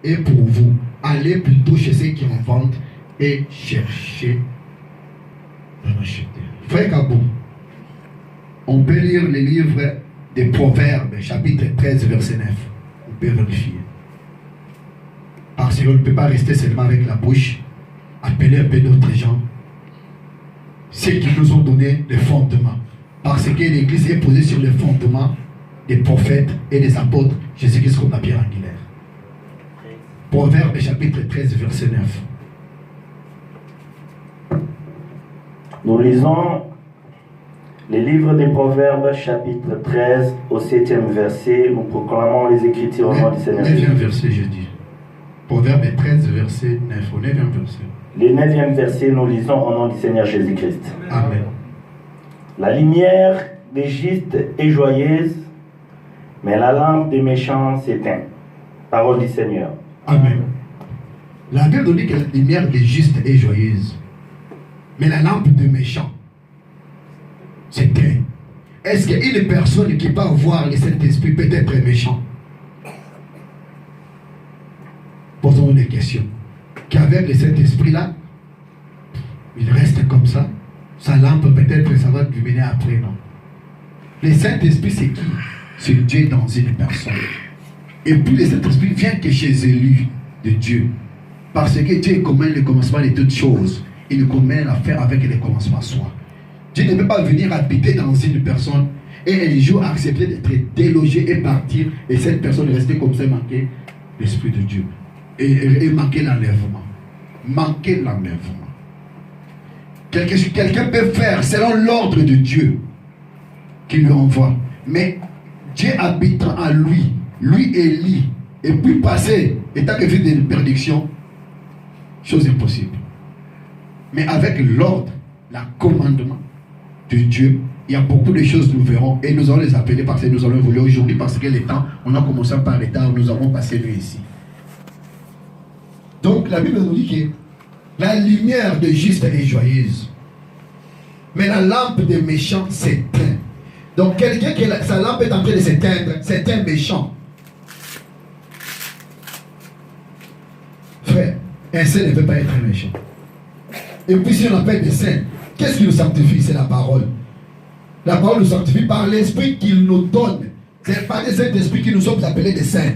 Et pour vous, allez plutôt chez ceux qui en vendent et cherchez d'en acheter. Frère Kabou, on peut lire le livre des Proverbes, chapitre 13, verset 9. On peut vérifier. Parce qu'on ne peut pas rester seulement avec la bouche, appeler un peu d'autres gens, ceux qui nous ont donné les fondements. Parce que l'Église est posée sur les fondements des prophètes et des apôtres, Jésus-Christ comme la pierre angulaire. Proverbe chapitre 13, verset 9. Nous lisons les livres des Proverbes chapitre 13 au 7e verset. Nous proclamons les Écritures au nom du Seigneur. 9e verset, je dis. Proverbe 13, verset 9. Au 9e verset. Le 9e verset, nous lisons au nom du Seigneur Jésus-Christ. Amen. La lumière des justes est joyeuse, mais la lampe des méchants s'éteint. Parole du Seigneur. Amen. La Bible nous dit que la lumière des justes est joyeuse, mais la lampe des méchants s'éteint. Est-ce qu'une personne qui peut avoir le Saint-Esprit peut être méchant? Posons des questions. Qu'avec le Saint-Esprit là, il reste comme ça. Sa lampe peut-être ça va illuminer après, non? Le Saint-Esprit c'est qui? C'est Dieu dans une personne. Et puis le Saint-Esprit vient que chez élus de Dieu. Parce que Dieu commande le commencement de toutes choses. Il commande à faire avec le commencement soi. Dieu ne peut pas venir habiter dans une personne et un jour accepter d'être délogé et partir et cette personne rester comme ça et manquer l'Esprit de Dieu. Et manquer l'enlèvement. Manquer l'enlèvement. Quelqu'un peut faire selon l'ordre de Dieu qui lui envoie. Mais Dieu habite en lui. Lui élit. Et puis passer, étant que vie de prédiction, chose impossible. Mais avec l'ordre, le commandement de Dieu, il y a beaucoup de choses que nous verrons et nous allons les appeler parce que nous allons évoluer aujourd'hui parce que le temps, on a commencé par le temps, nous avons passé lui ici. Donc la Bible nous dit que la lumière des justes est joyeuse, mais la lampe des méchants s'éteint. Donc quelqu'un qui sa lampe est en train de s'éteindre, c'est un méchant. Frère, un saint ne peut pas être un méchant. Et puis si on appelle des saints, qu'est-ce qui nous sanctifie? C'est la parole. La parole nous sanctifie par l'esprit qu'il nous donne. Ce n'est pas des saints d'esprit qui nous sommes appelés des saints.